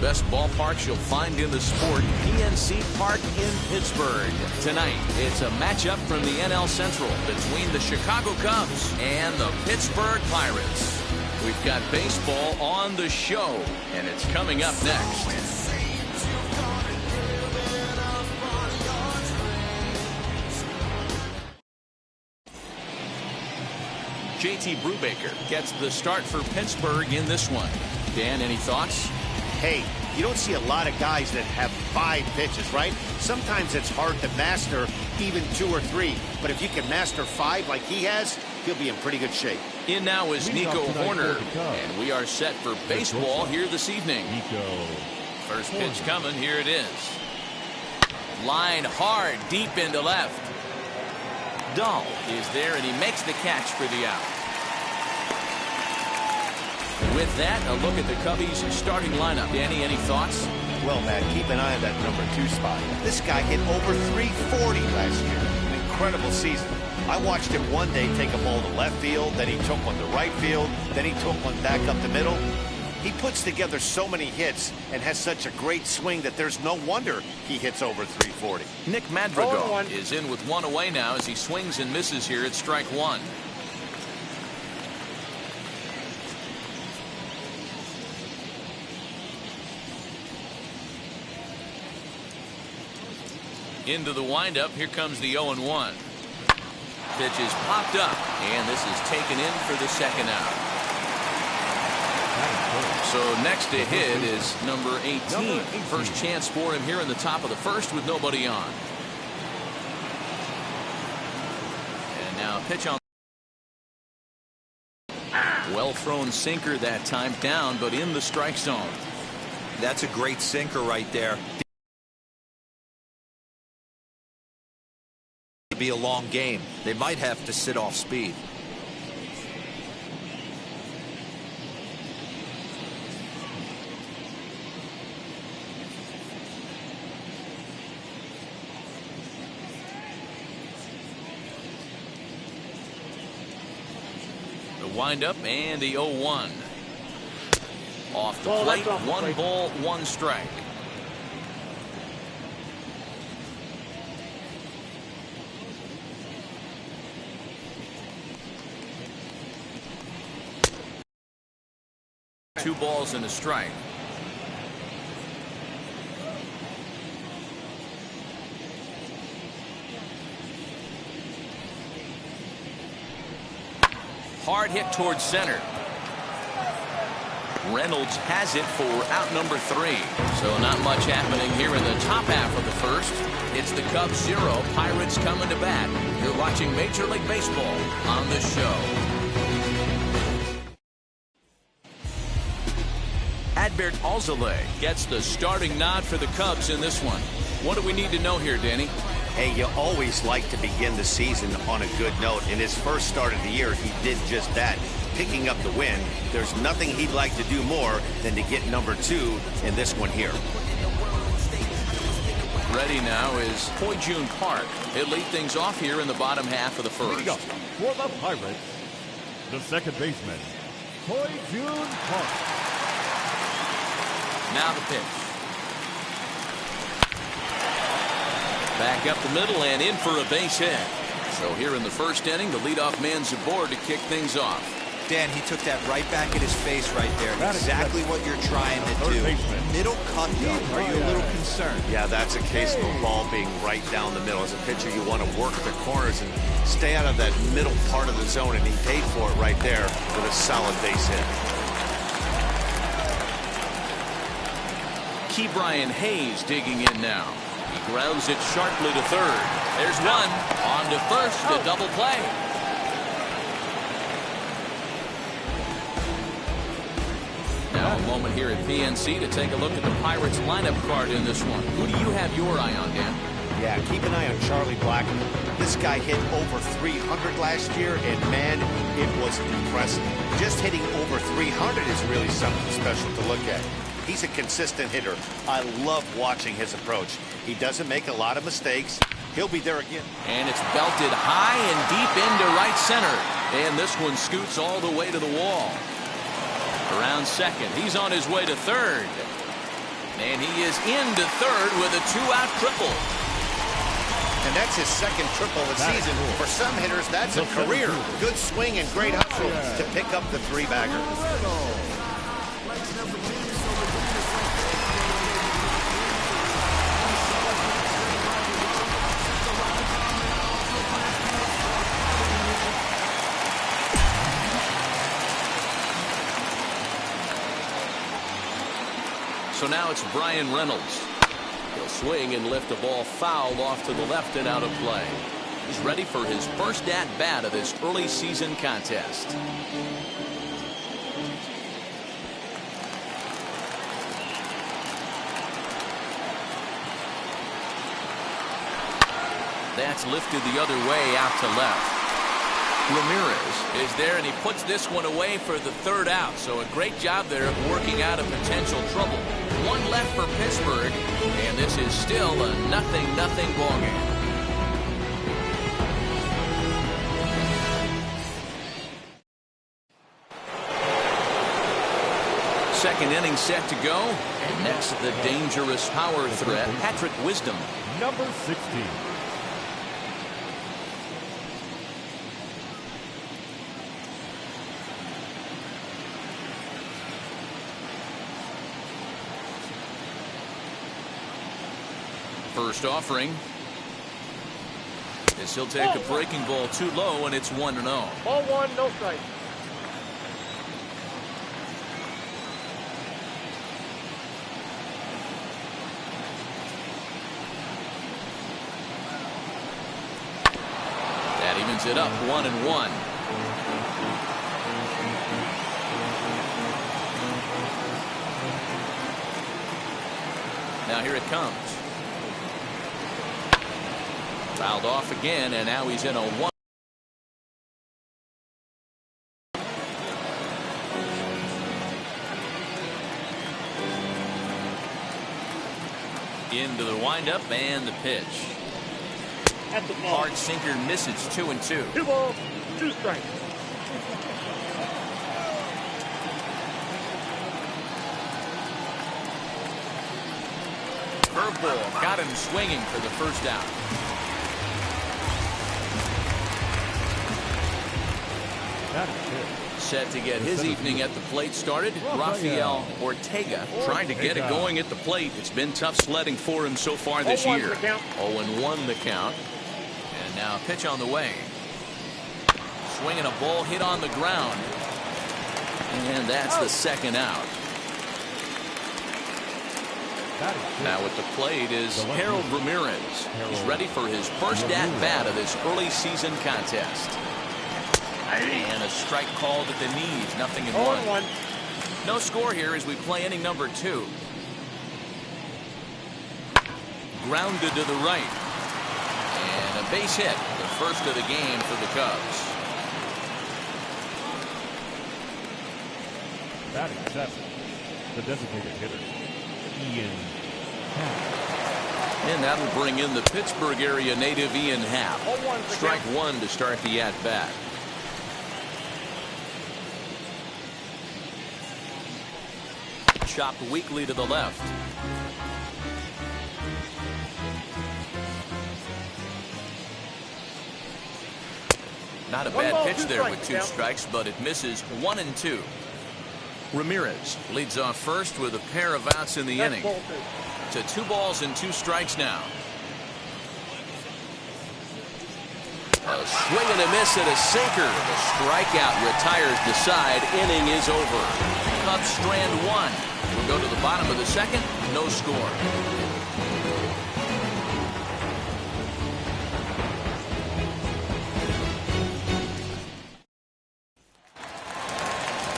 best ballparks you'll find in the sport, PNC Park in Pittsburgh. Tonight, it's a matchup from the NL Central between the Chicago Cubs and the Pittsburgh Pirates. We've got baseball on the show, and it's coming up next. JT Brubaker gets the start for Pittsburgh in this one. Dan, any thoughts? Hey, you don't see a lot of guys that have 5 pitches, right? Sometimes it's hard to master even 2 or 3. But if you can master 5 like he has, he'll be in pretty good shape. In now is Nico Horner, and we are set for baseball here this evening. First pitch coming, here it is. Line hard, deep into left. Dahl is there, and he makes the catch for the out. With that, a look at the Cubbies' starting lineup. Danny, any thoughts? Well, Matt, keep an eye on that number 2 spot. This guy hit over 340 last year. An incredible season. I watched him one day take a ball to left field, then he took one to right field, then he took one back up the middle. He puts together so many hits and has such a great swing that there's no wonder he hits over 340. Nick Madrigal is in with 1 away now as he swings and misses here at strike 1. Into the windup, here comes the 0-1. Pitch is popped up, and this is taken in for the second out. So next to hit is number 18. First chance for him here in the top of the first with nobody on. And now a pitch on. Well thrown sinker that time, down but in the strike zone. That's a great sinker right there. Be a long game. They might have to sit off speed. The windup and the 0-1. Off the plate, 1 ball, 1 strike. Two balls and a strike. Hard hit towards center. Reynolds has it for out number 3. So not much happening here in the top half of the first. It's the Cubs 0, Pirates coming to bat. You're watching Major League Baseball on the show. Adbert Alzolay gets the starting nod for the Cubs in this one. What do we need to know here, Danny? Hey, you always like to begin the season on a good note. In his first start of the year, he did just that, picking up the win. There's nothing he'd like to do more than to get number 2 in this one here. Ready now is Hoy-Jun Park. He'll lead things off here in the bottom half of the first. For the Pirates, the second baseman, Hoy-Jun Park. Now the pitch. Back up the middle and in for a base hit. So here in the first inning, the leadoff man's aboard to kick things off. Dan, he took that right back in his face right there. Exactly what you're trying to do. Middle cut though. Are you a little concerned? Yeah, that's a case of a ball being right down the middle. As a pitcher, you want to work the corners and stay out of that middle part of the zone, and he paid for it right there with a solid base hit. Ke'Bryan Hayes digging in now. He grounds it sharply to third. There's one. On to first, a double play. Now a moment here at PNC to take a look at the Pirates lineup card in this one. Who do you have your eye on, Dan? Yeah, keep an eye on Charlie Blackmon. This guy hit over 300 last year, and man, it was impressive. Just hitting over 300 is really something special to look at. He's a consistent hitter. I love watching his approach. He doesn't make a lot of mistakes. He'll be there again. And it's belted high and deep into right center. And this one scoots all the way to the wall. Around second. He's on his way to third. And he is into third with a 2-out triple. And that's his second triple of the season. For some hitters, that's a career. Good swing and great hustle to pick up the 3-bagger. So now it's Brian Reynolds. He'll swing and lift the ball foul off to the left and out of play. He's ready for his first at-bat of this early season contest. That's lifted the other way out to left. Ramirez is there, and he puts this one away for the 3rd out. So a great job there of working out a potential trouble. One left for Pittsburgh, and this is still a 0-0 ball game. Second inning set to go. And next, the dangerous power threat, Patrick Wisdom. Number 16. First offering. As he'll take a breaking ball too low, and it's 1-0. Ball 1, no strike. That evens it up, 1-1. Now here it comes. Fouled off again, and now he's in a 1. Into the windup and the pitch. At the ball. Hard sinker misses, 2-2. 2 balls, 2 strikes. Curveball got him swinging for the first out. Set to get his evening at the plate started. Rafael Ortega trying to get it going at the plate. It's been tough sledding for him so far this year. 0-1 the count. And now pitch on the way. Swinging a ball hit on the ground. And that's the 2nd out. Now at the plate is Harold Ramirez. He's ready for his first at-bat of this early season contest. And a strike called at the knees, 0-1. No score here as we play inning number 2. Grounded to the right. And a base hit, the first of the game for the Cubs. Batting 7, the designated hitter, Ian Happ. And that'll bring in the Pittsburgh area native Ian Happ. Strike 1 to start the at-bat. Chopped weakly to the left. Not a bad pitch there with 2 strikes, but it misses 1-2. Ramirez leads off first with a pair of outs in the inning. To 2 balls and 2 strikes now. A swing and a miss at a sinker. The strikeout retires the side. Inning is over. Cubs strand 1. We'll go to the bottom of the 2nd. No score.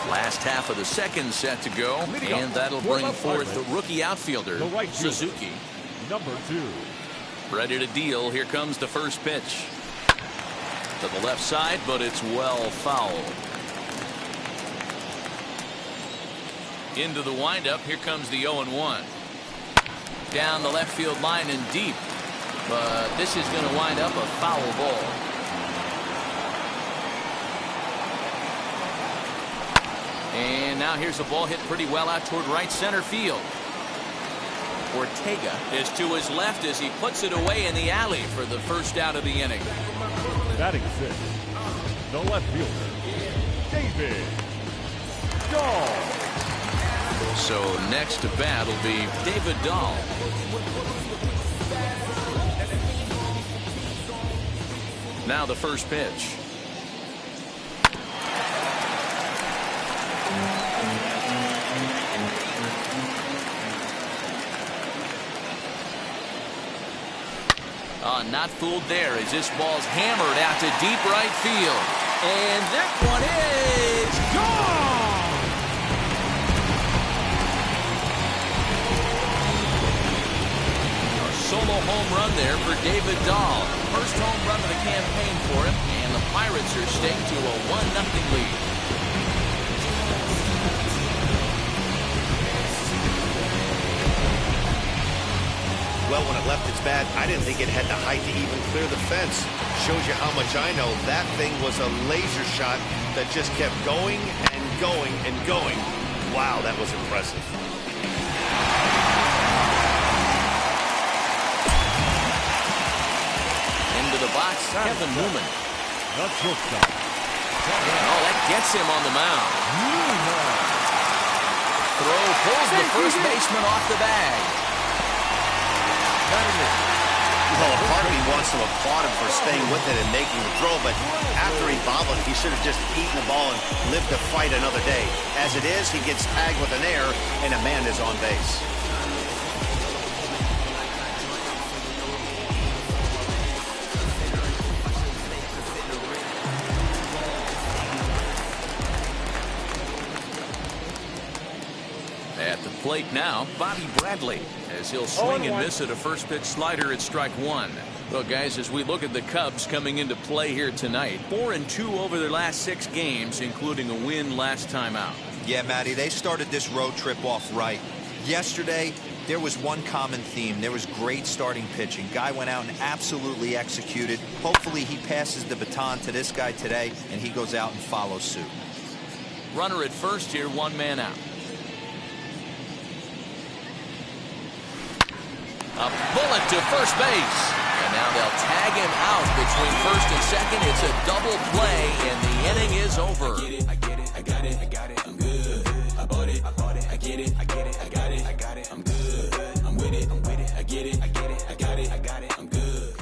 Last half of the 2nd set to go, and that'll bring forth the rookie outfielder, Suzuki. Number 2. Ready to deal. Here comes the first pitch. To the left side, but it's well fouled. Into the windup. Here comes the 0-1. Down the left field line and deep. But this is going to wind up a foul ball. And now here's a ball hit pretty well out toward right center field. Ortega is to his left as he puts it away in the alley for the first out of the inning. Batting sixth, the left fielder, David Dahl. So next to bat will be David Dahl. Now the first pitch. Not fooled there as this ball's hammered out to deep right field. And that one is gone! A solo home run there for David Dahl. First home run of the campaign for him, and the Pirates are staying to a 1-0 lead. Well, when it left its bat, I didn't think it had the height to even clear the fence. Shows you how much I know. That thing was a laser shot that just kept going and going and going. Wow, that was impressive. Into the box, Kevin Newman. The shortstop. Oh, that gets him on the mound. Throw pulls the first baseman off the bag. Well, a part of me wants to applaud him for staying with it and making the throw, but after he bobbled, he should have just eaten the ball and lived to fight another day. As it is, he gets tagged with an error, and a man is on base. At the plate now, Bobby Bradley, as he'll swing and miss at a first pitch slider at strike one. Well, guys, as we look at the Cubs coming into play here tonight, 4-2 over their last 6 games, including a win last time out. Yeah, Matty, they started this road trip off right. Yesterday, there was one common theme. There was great starting pitching. Guy went out and absolutely executed. Hopefully he passes the baton to this guy today, and he goes out and follows suit. Runner at first here, 1 man out. A bullet to first base. And now they'll tag him out between first and second. It's a double play, and the inning is over. I get it, I got it, I got it, I'm good. I bought it, I get it, I get it, I got it, I got it, I'm good. I'm with it, I get it, I get it, I got it, I got it, I'm good.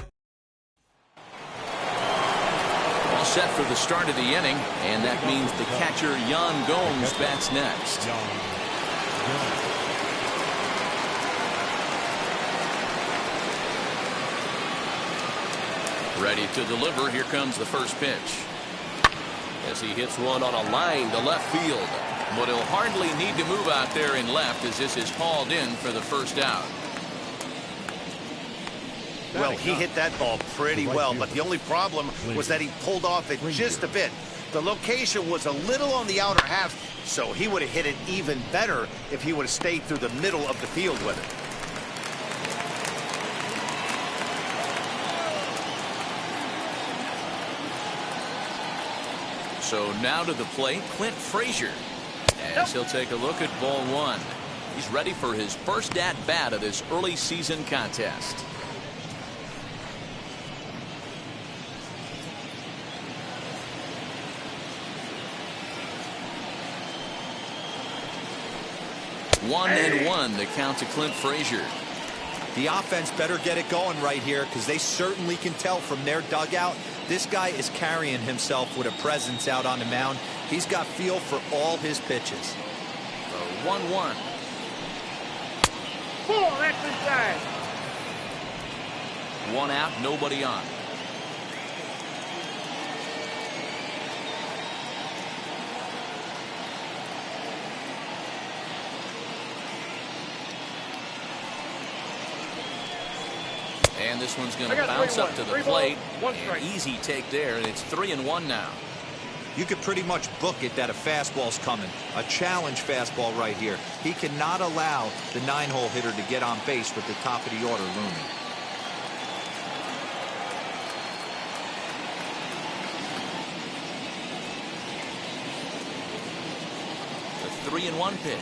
All set for the start of the inning, and that means the catcher, Yan Gomes, bats next. Ready to deliver. Here comes the first pitch. As he hits one on a line to left field. But he'll hardly need to move out there in left as this is hauled in for the first out. Well, he hit that ball pretty well, but the only problem was that he pulled off it just a bit. The location was a little on the outer half, so he would have hit it even better if he would have stayed through the middle of the field with it. So now to the plate, Clint Frazier, as he'll take a look at ball one. He's ready for his first at-bat of this early season contest. One and one, the count to Clint Frazier. The offense better get it going right here, because they certainly can tell from their dugout this guy is carrying himself with a presence out on the mound. He's got feel for all his pitches. 1-1. Pull, that's inside. 1 out, nobody on. And this one's going to bounce up to the plate. An easy take there, and it's 3-1 now. You could pretty much book it that a fastball's coming. A challenge fastball right here. He cannot allow the 9-hole hitter to get on base with the top of the order looming. The 3-1 pitch.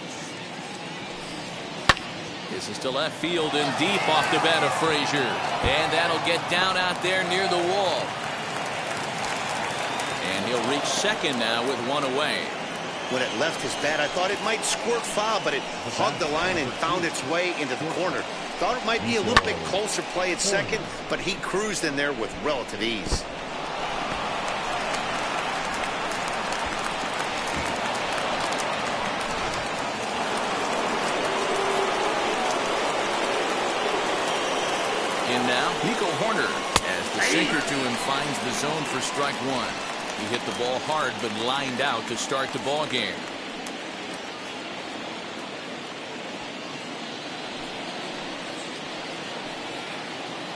This is to left field and deep off the bat of Frazier. And that'll get down out there near the wall. And he'll reach second now with one away. When it left his bat, I thought it might squirt foul, but it hugged the line and found its way into the corner. Thought it might be a little bit closer play at second, but he cruised in there with relative ease. In now, Nico Horner, as the sinker to him finds the zone for strike one. He hit the ball hard, but lined out to start the ball game.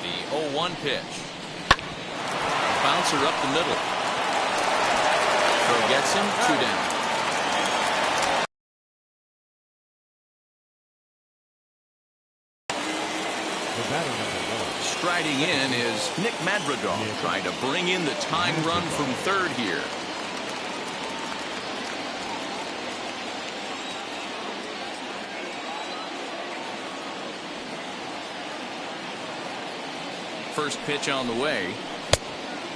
The 0-1 pitch. Bouncer up the middle. Throw gets him, 2 down. Striding in is Nick Madrigal, trying to bring in the tying run from third here. First pitch on the way.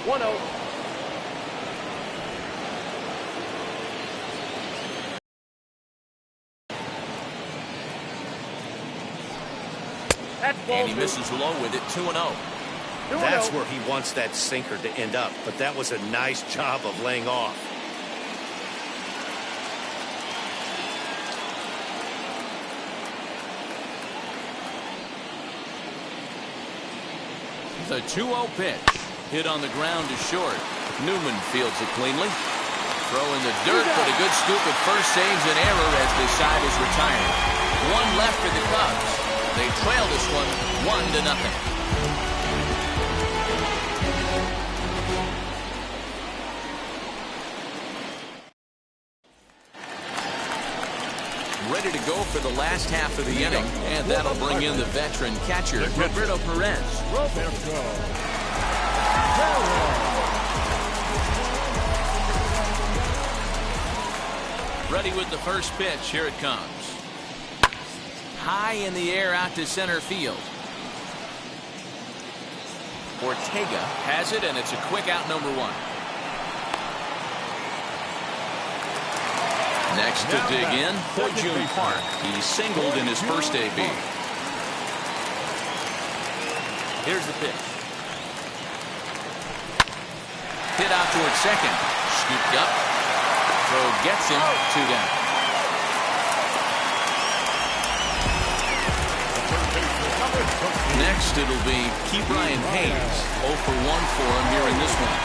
1-0. And he misses low with it, 2-0. That's where he wants that sinker to end up, but that was a nice job of laying off. The 2-0 pitch. Hit on the ground to short. Newman fields it cleanly. Throw in the dirt, but a good scoop at first saves an error as the side is retired. One left for the Cubs. They trail this one 1-0. Ready to go for the last half of the inning, and that'll bring in the veteran catcher, Roberto Perez. Ready with the first pitch. Here it comes. High in the air out to center field. Ortega has it, and it's a quick out, number 1. Next to dig in, Ho-Jun Park. He singled in his first AB. Here's the pitch. Hit out towards second. Scooped up. Throw gets him, 2 down. Next, it'll be Brian Hayes. 0 for 1 for him here in this one.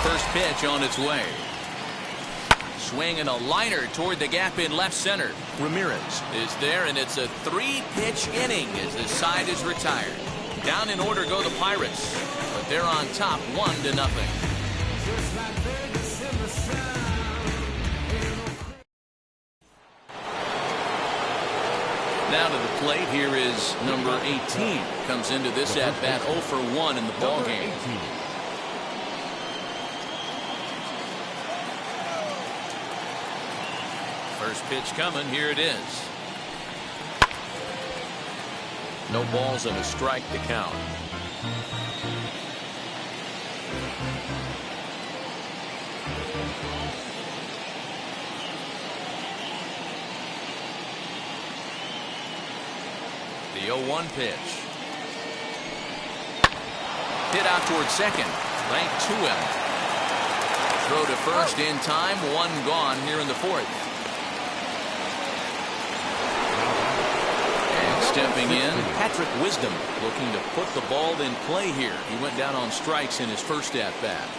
First pitch on its way. Swing and a liner toward the gap in left center. Ramirez is there, and it's a 3-pitch inning as the side is retired. Down in order go the Pirates, but they're on top 1-0. Now to the plate, here is number 18. Comes into this at bat 0 for 1 in the ball game. First pitch coming, here it is. No balls and a strike to count. The 0-1 pitch. Hit out towards second. Bank to him. Throw to first in time. 1 gone here in the 4th. Stepping in, Patrick Wisdom looking to put the ball in play here. He went down on strikes in his first at-bat.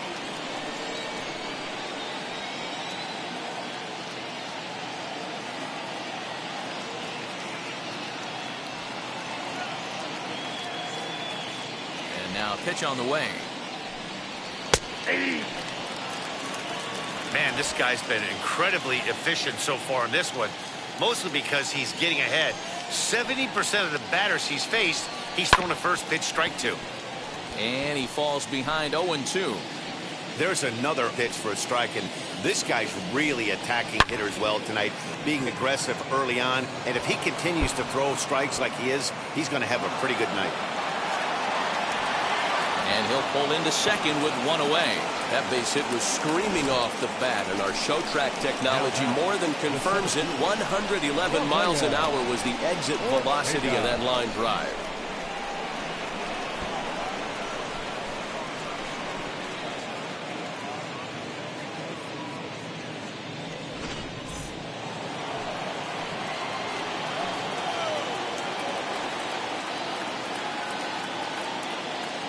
And now pitch on the way. Man, this guy's been incredibly efficient so far in this one, mostly because he's getting ahead. 70% of the batters he's faced, he's thrown a first pitch strike to. And he falls behind 0-2. There's another pitch for a strike, and this guy's really attacking hitters well tonight, being aggressive early on. And if he continues to throw strikes like he is, he's going to have a pretty good night. And he'll pull into second with one away. That base hit was screaming off the bat, and our show track technology more than confirms it. 111 miles an hour was the exit velocity of that line drive.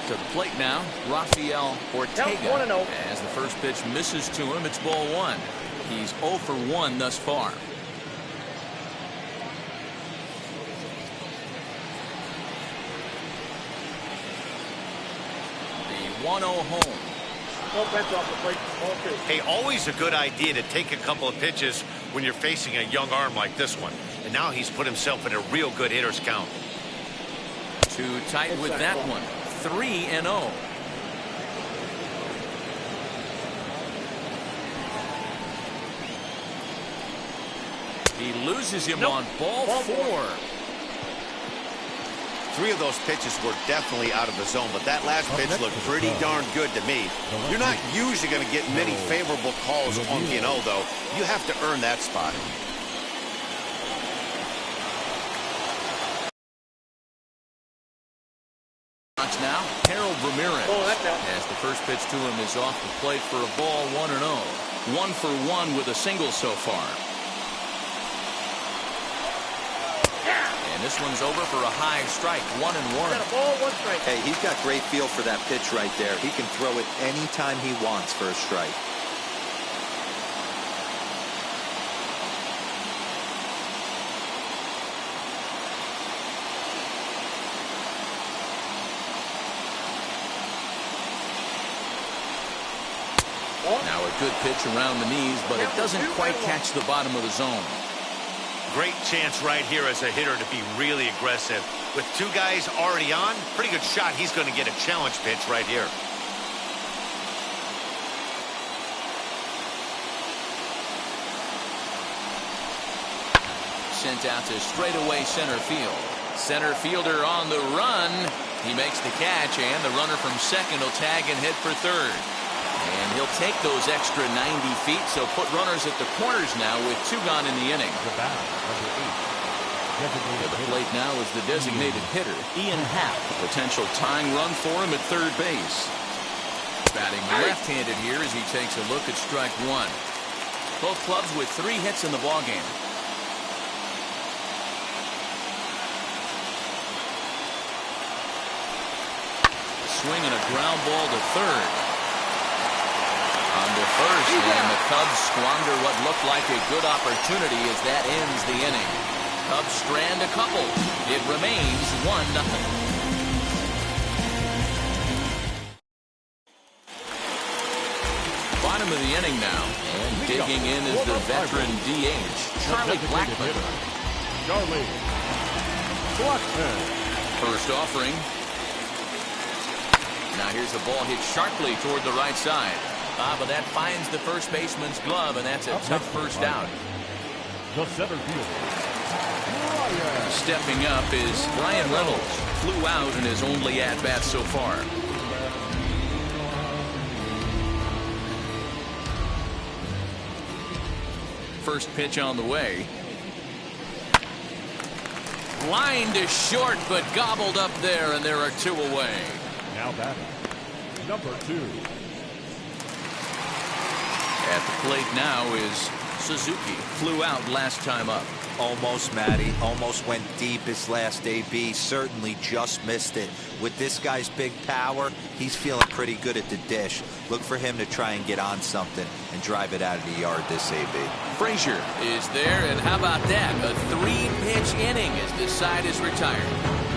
To the plate now, Rafael Ortega. As the first pitch misses to him, it's ball one. He's 0 for 1 thus far. The 1-0 home. No pitch off the plate. Hey, always a good idea to take a couple of pitches when you're facing a young arm like this one. And now he's put himself in a real good hitter's count. Too tight with that one. 3-0. He loses him on ball 4. 3 of those pitches were definitely out of the zone, but that last pitch looked pretty darn good to me. You're not usually going to get many favorable calls on 0, though. You have to earn that spot. Now, Harold Ramirez. As the first pitch to him is off the plate for a ball 1-0. 1 for 1 with a single so far. And this one's over for a high strike. 1-1. Got a ball, 1 strike. Hey, he's got great feel for that pitch right there. He can throw it anytime he wants for a strike. Now a good pitch around the knees, but it doesn't quite catch the bottom of the zone. Great chance right here as a hitter to be really aggressive. With 2 guys already on, pretty good shot he's going to get a challenge pitch right here. Sent out to straightaway center field. Center fielder on the run. He makes the catch, and the runner from second will tag and hit for third. And he'll take those extra 90 feet, so put runners at the corners now with 2 gone in the inning. To the plate now is the designated hitter, Ian Happ. A potential tying run for him at third base. Batting left-handed here as he takes a look at strike 1. Both clubs with 3 hits in the ballgame. Swing and a ground ball to third. On to first, and the Cubs squander what looked like a good opportunity as that ends the inning. Cubs strand a couple. It remains 1-0. Bottom of the inning now, and digging in is the veteran DH, Charlie Blackmon. First offering. Now here's a ball hit sharply toward the right side. But that finds the first baseman's glove, and that's a tough first out. The center fielder. Stepping up is Ryan Reynolds. Flew out in his only at-bat so far. First pitch on the way. Line to short, but gobbled up there, and there are 2 away. Now batting, number 2. At the plate now is Suzuki. Flew out last time up. Almost, Matty. Almost went deep his last AB. Certainly just missed it. With this guy's big power, he's feeling pretty good at the dish. Look for him to try and get on something and drive it out of the yard this AB. Frazier is there, and how about that? A 3-pitch inning as this side is retired.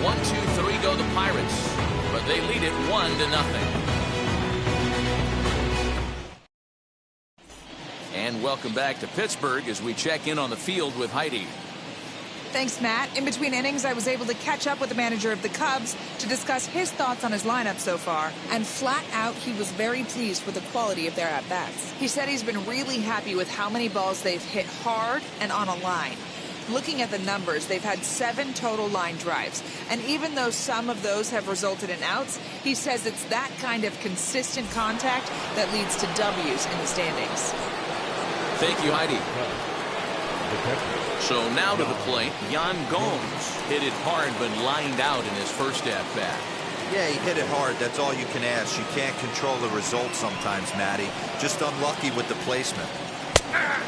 1, 2, 3 go the Pirates, but they lead it 1-0. And welcome back to Pittsburgh as we check in on the field with Heidi. Thanks, Matt. In between innings, I was able to catch up with the manager of the Cubs to discuss his thoughts on his lineup so far. And flat out, he was very pleased with the quality of their at-bats. He said he's been really happy with how many balls they've hit hard and on a line. Looking at the numbers, they've had 7 total line drives. And even though some of those have resulted in outs, he says it's that kind of consistent contact that leads to W's in the standings. Thank you, Heidi. So now to the plate, Yan Gomes hit it hard but lined out in his first at-bat. Yeah, he hit it hard. That's all you can ask. You can't control the result sometimes, Matty. Just unlucky with the placement.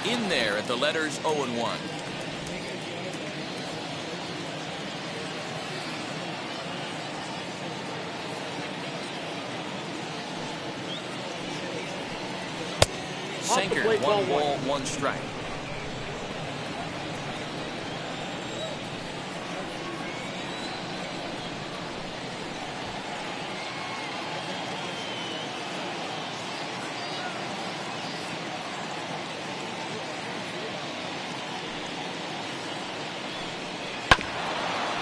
In there at the letters 0-1. Sinker, 1 ball, 1 strike.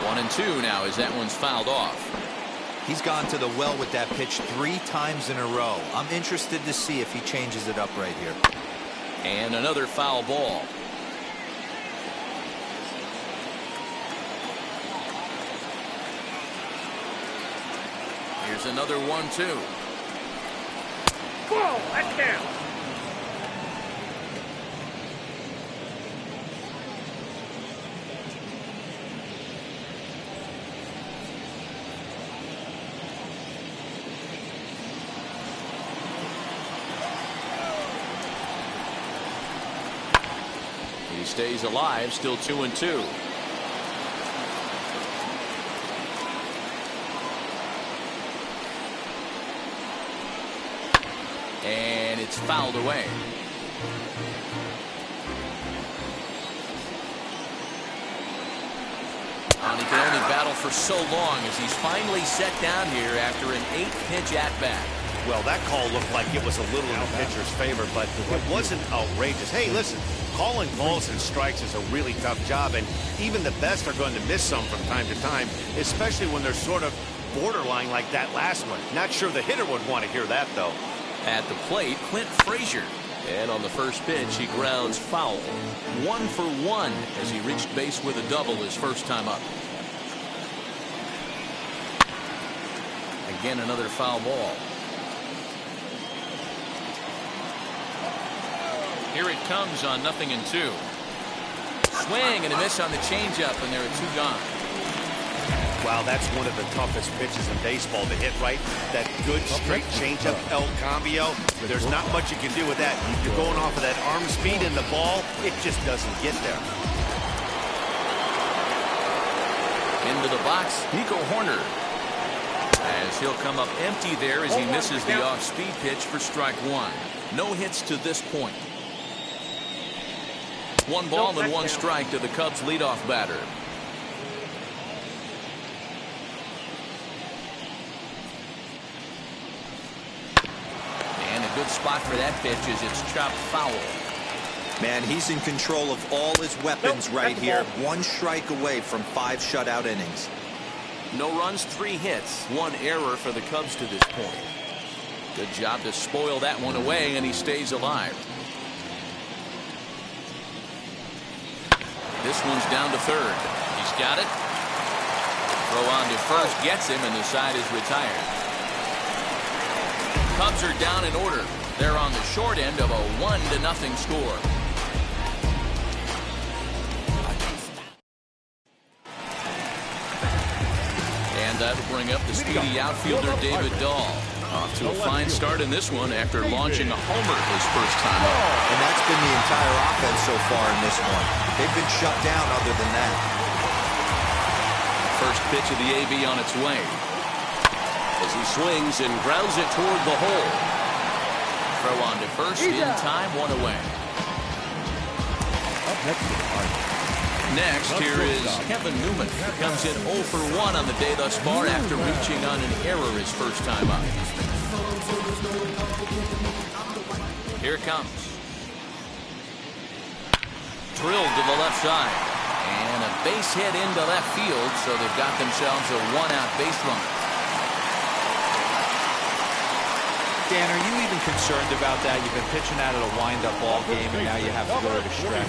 One and 2 now as that one's fouled off. He's gone to the well with that pitch 3 times in a row. I'm interested to see if he changes it up right here. And another foul ball. Here's another 1-2. Whoa, that's down. He stays alive, still 2-2. And it's fouled away. And he can only battle for so long as he's finally set down here after an 8-pitch at-bat. Well, that call looked like it was a little in the pitcher's favor, but it wasn't outrageous. Hey, listen, calling balls and strikes is a really tough job, and even the best are going to miss some from time to time, especially when they're sort of borderline like that last one. Not sure the hitter would want to hear that, though. At the plate, Clint Frazier. And on the first pitch, he grounds foul. 1 for 1 as he reached base with a double his first time up. Again, another foul ball. Here it comes on 0-2. Swing and a miss on the changeup, and there are 2 gone. Wow, that's one of the toughest pitches in baseball to hit, right? That good straight changeup, El Cambio. There's not much you can do with that. You're going off of that arm speed, and the ball, it just doesn't get there. Into the box, Nico Horner. As he'll come up empty there as he misses the off-speed pitch for strike 1. No hits to this point. 1 ball and 1 strike to the Cubs leadoff batter. And a good spot for that pitch as it's chopped foul. Man, he's in control of all his weapons right here. 1 strike away from 5 shutout innings. No runs, 3 hits, 1 error for the Cubs to this point. Good job to spoil that one away, and he stays alive. This one's down to third. He's got it. Throw on to first gets him, and the side is retired. Cubs are down in order. They're on the short end of a 1-0 score. And that'll bring up the speedy outfielder David Dahl. Off to a fine start in this one after launching a homer his first time up. And that's been the entire offense so far in this one. They've been shut down other than that. First pitch of the AB on its way. As he swings and grounds it toward the hole. Throw on to first in time, 1 away. Up next to the Pirates. Next, here is Kevin Newman. Comes in 0 for 1 on the day thus far after reaching on an error his first time up. Here it comes. Drilled to the left side. And a base hit into left field, so they've got themselves a one-out base runner. Dan, are you even concerned about that? You've been pitching out of a wind-up ball game, and now you have to go to the stretch.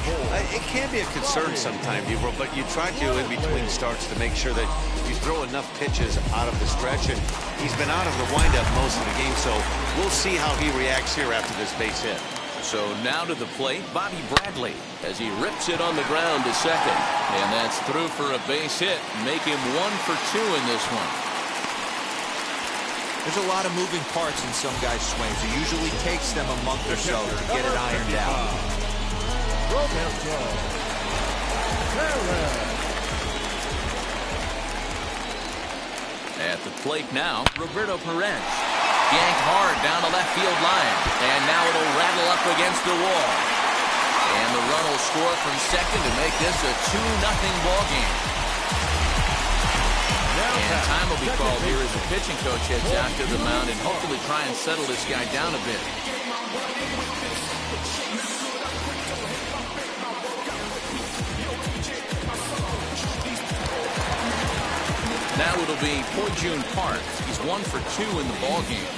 It can be a concern sometimes, but you try to, in between starts, to make sure that you throw enough pitches out of the stretch. And he's been out of the windup most of the game, so we'll see how he reacts here after this base hit. So now to the plate, Bobby Bradley, as he rips it on the ground to second. And that's through for a base hit. Make him 1 for 2 in this one. There's a lot of moving parts in some guys' swings. It usually takes them a month or so to get it ironed out. At the plate now, Roberto Perez. Yanked hard down the left field line. And now it'll rattle up against the wall. And the run will score from second to make this a 2-0 ball game. And time will be called here as the pitching coach heads out to the mound and hopefully try and settle this guy down a bit. Now it'll be Poijun Park. He's 1 for 2 in the ball game.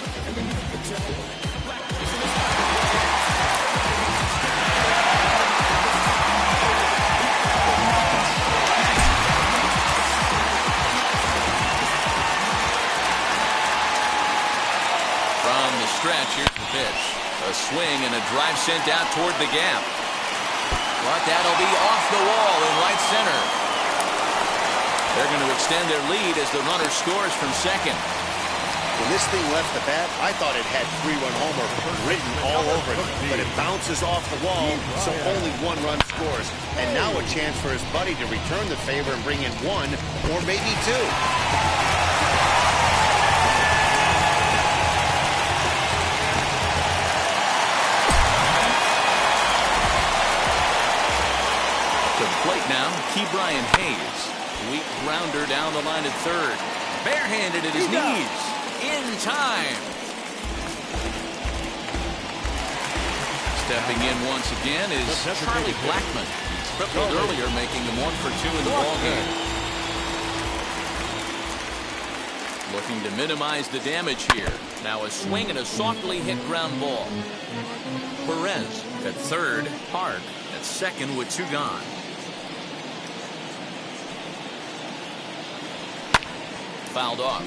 Stretch, here's the pitch. A swing and a drive sent out toward the gap. But that'll be off the wall in right center. They're going to extend their lead as the runner scores from second. When this thing left the bat, I thought it had 3-run homer written all over it, but it bounces off the wall, so only 1 run scores. And now a chance for his buddy to return the favor and bring in 1 or maybe 2. Plate now, Ke'Bryan Hayes. Weak grounder down the line at third. Barehanded at his knees. In time. Stepping in once again is Charlie Blackmon. Tripled earlier, making him 1 for 2 in the ballgame. Looking to minimize the damage here. Now a swing and a softly hit ground ball. Perez at third. Park at second with 2 gone. Fouled off.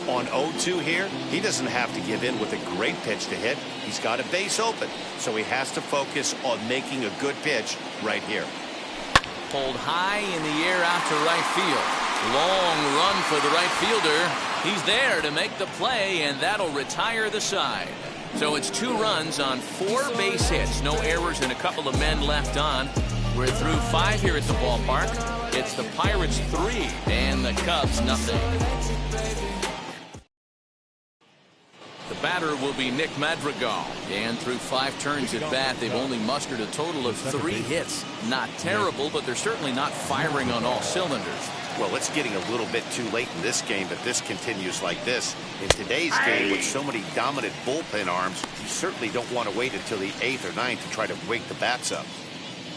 On 0-2 here, he doesn't have to give in with a great pitch to hit. He's got a base open, so he has to focus on making a good pitch right here. Pulled high in the air out to right field. Long run for the right fielder. He's there to make the play, and that'll retire the side. So it's 2 runs on 4 base hits. No errors and a couple of men left on. We're through 5 here at the ballpark. It's the Pirates 3 and the Cubs nothing. The batter will be Nick Madrigal. And through 5 turns at bat, they've only mustered a total of 3 hits. Not terrible, but they're certainly not firing on all cylinders. Well, it's getting a little bit too late in this game, but this continues like this. In today's game, with so many dominant bullpen arms, you certainly don't want to wait until the 8th or 9th to try to wake the bats up.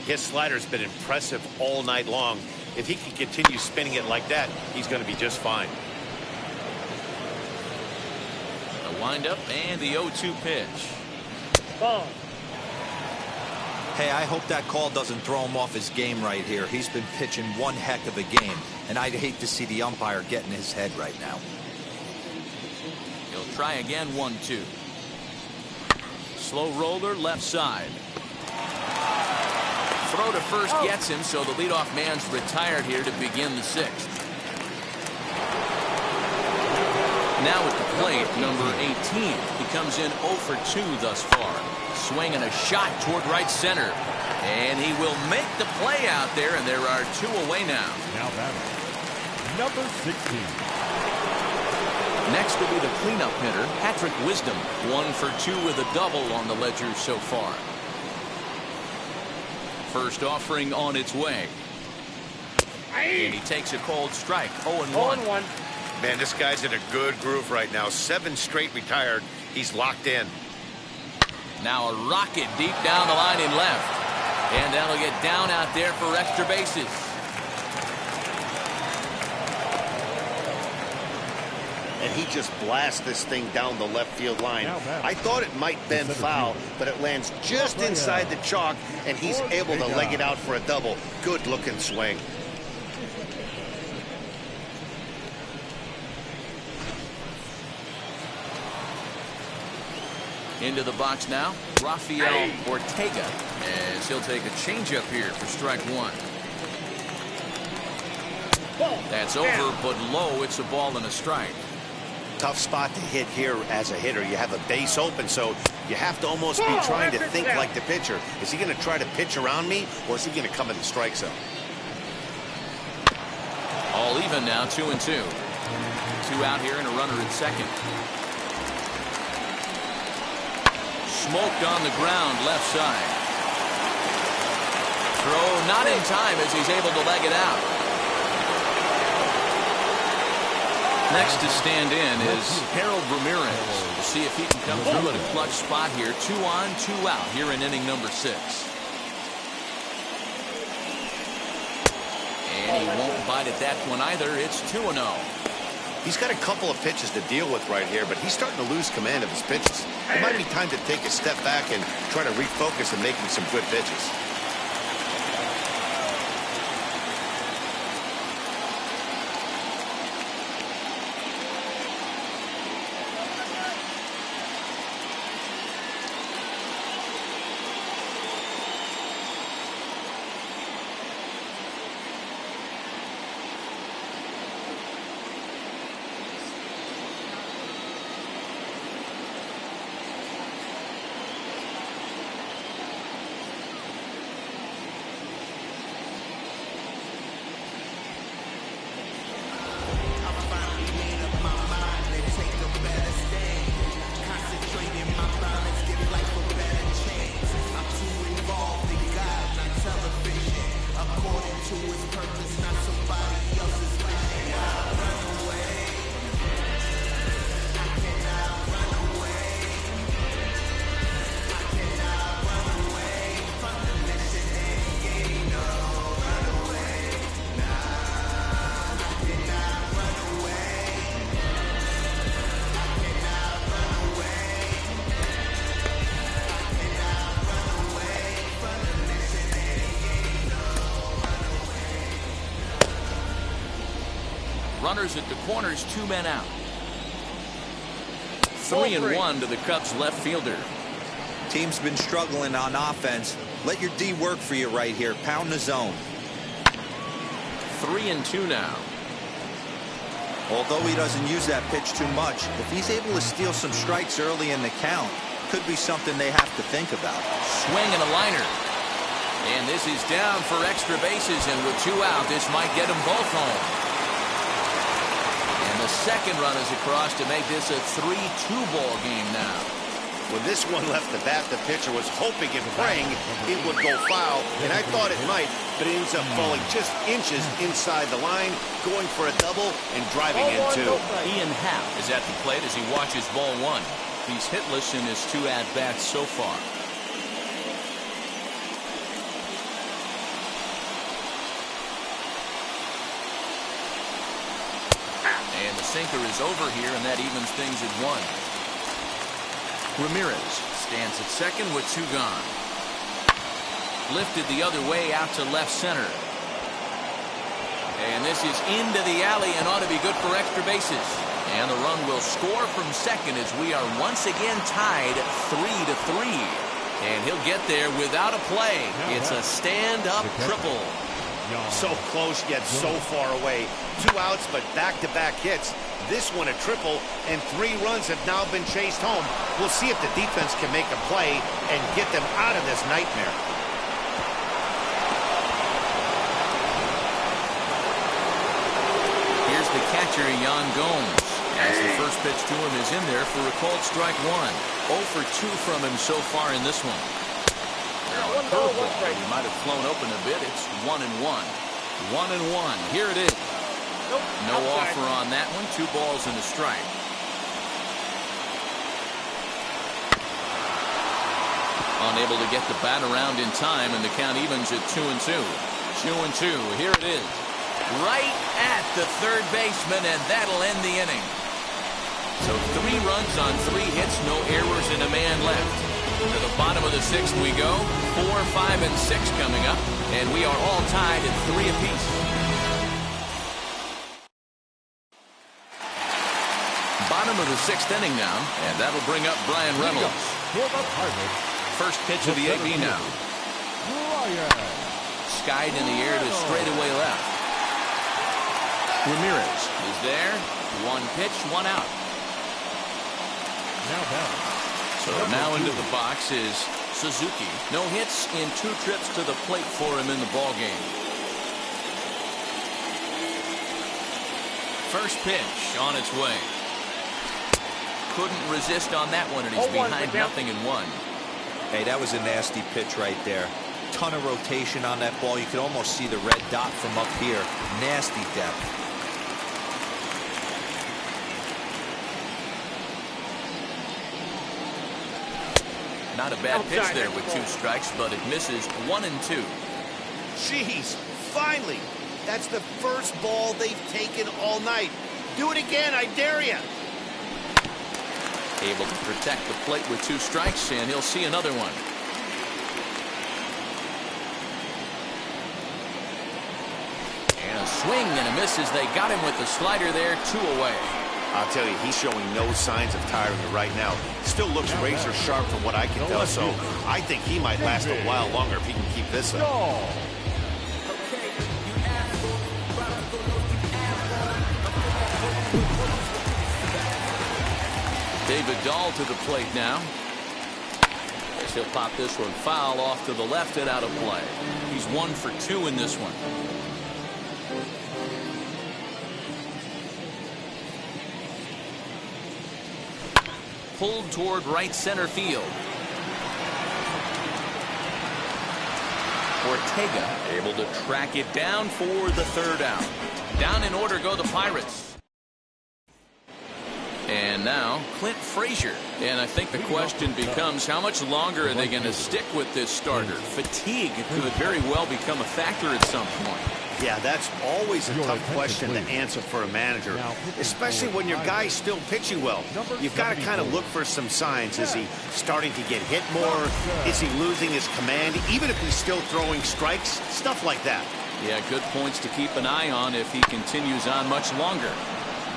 His slider's been impressive all night long. If he can continue spinning it like that, he's going to be just fine. The windup and the 0-2 pitch. Ball. Hey, I hope that call doesn't throw him off his game right here. He's been pitching one heck of a game, and I'd hate to see the umpire get in his head right now. He'll try again, 1-2. Slow roller left side. Throw to first gets him, so the leadoff man's retired here to begin the 6th. Now at the plate, number 18. He comes in 0 for 2 thus far. Swinging a shot toward right center. And he will make the play out there, and there are 2 away now. Now batting, number 16. Next will be the cleanup hitter, Patrick Wisdom. 1 for 2 with a double on the ledger so far. First offering on its way. And he takes a cold strike. 0-1. Man, this guy's in a good groove right now. 7 straight retired. He's locked in. Now a rocket deep down the line in left. And that'll get down out there for extra bases. And he just blasts this thing down the left field line. I thought it might bend foul, but it lands just inside the chalk, and he's able to leg it out for a double. Good looking swing. Into the box now, Rafael Ortega, as he'll take a changeup here for strike one. That's over, but low. It's a ball and a strike. Tough spot to hit here as a hitter. You have a base open, so you have to almost be trying to think like the pitcher. Is he going to try to pitch around me, or is he going to come in the strike zone? All even now, 2-2. 2 out here and a runner at second. Smoked on the ground, left side. Throw not in time as he's able to leg it out. Next to stand in is Harold Ramirez. We'll see if he can come through at a clutch spot here. 2 on, 2 out here in inning number 6. And he won't bite at that one either. It's 2-0. He's got a couple of pitches to deal with right here, but he's starting to lose command of his pitches. It might be time to take a step back and try to refocus on making some good pitches. Runners at the corners, 2 men out. 3-1 to the Cubs left fielder. Team's been struggling on offense. Let your D work for you right here. Pound the zone. 3-2 now. Although he doesn't use that pitch too much, if he's able to steal some strikes early in the count, could be something they have to think about. Swing and a liner. And this is down for extra bases, and with 2 out, this might get them both home. And the second run is across to make this a 3-2 ball game now. When this one left the bat, the pitcher was hoping and praying it would go foul, and I thought it might, but it ends up falling just inches inside the line, going for a double and driving in 2. Ian Happ is at the plate as he watches ball 1. He's hitless in his 2 at-bats so far. And the sinker is over here, and that evens things at 1. Ramirez stands at second with 2 gone. Lifted the other way out to left center. And this is into the alley and ought to be good for extra bases. And the run will score from second as we are once again tied 3-3. And he'll get there without a play. It's a stand-up triple. So close yet so far away. 2 outs, but back-to-back hits. This one a triple, and 3 runs have now been chased home. We'll see if the defense can make a play and get them out of this nightmare. Here's the catcher, Yan Gomes, as the first pitch to him is in there for a called strike 1. 0 for 2 from him so far in this one. Now a curveball, he might have flown open a bit. It's 1-1. 1-1. Here it is. No offer on that one. 2 balls and a strike. Unable to get the bat around in time, and the count evens at 2-2. 2-2. Here it is. Right at the third baseman, and that'll end the inning. So 3 runs on 3 hits, no errors, and a man left. To the bottom of the 6th we go. 4, 5, and 6 coming up, and we are all tied at 3 apiece. Bottom of the 6th inning now, and that'll bring up Brian Reynolds. First pitch of the AB now. Skied in the air to straightaway left. Ramirez is there. 1 pitch, 1 out. So now into the box is Suzuki. No hits in 2 trips to the plate for him in the ballgame. First pitch on its way. Couldn't resist on that one, and he's behind 0-1. Hey, that was a nasty pitch right there. Ton of rotation on that ball. You could almost see the red dot from up here. Nasty depth. Not a bad pitch there with 2 strikes, but it misses 1-2. Jeez, finally. That's the first ball they've taken all night. Do it again, I dare you. Able to protect the plate with 2 strikes, and he'll see another one. And a swing and a miss as they got him with the slider there, 2 away. I'll tell you, he's showing no signs of tiring it right now. Still looks razor sharp from what I can tell, so I think he might last a while longer if he can keep this up. David Dahl to the plate now. As he'll pop this one foul off to the left and out of play. He's 1 for 2 in this one. Pulled toward right center field. Ortega able to track it down for the 3rd out. Down in order go the Pirates. And now Clint Frazier. And I think the question becomes, how much longer are they going to stick with this starter? Fatigue could very well become a factor at some point. Yeah, that's always a tough question to answer for a manager, especially when your guy's still pitching well. You've got to kind of look for some signs. Is he starting to get hit more? Is he losing his command, even if he's still throwing strikes? Stuff like that. Yeah, good points to keep an eye on if he continues on much longer.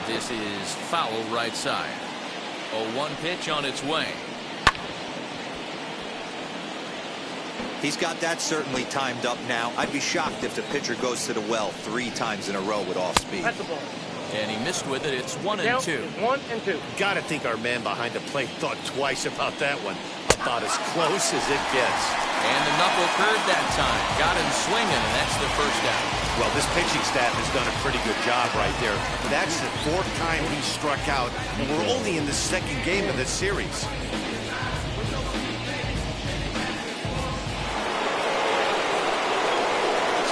This is foul right side. 0-1 pitch on its way. He's got that certainly timed up now. I'd be shocked if the pitcher goes to the well 3 times in a row with off speed. That's the ball. And he missed with it. It's 1-2. 1-2. Gotta think our man behind the plate thought twice about that one. About as close as it gets. And the knuckle curve that time. Got him swinging, and that's the 1st out. Well, this pitching staff has done a pretty good job right there. That's the 4th time he struck out, and we're only in the 2nd game of this series.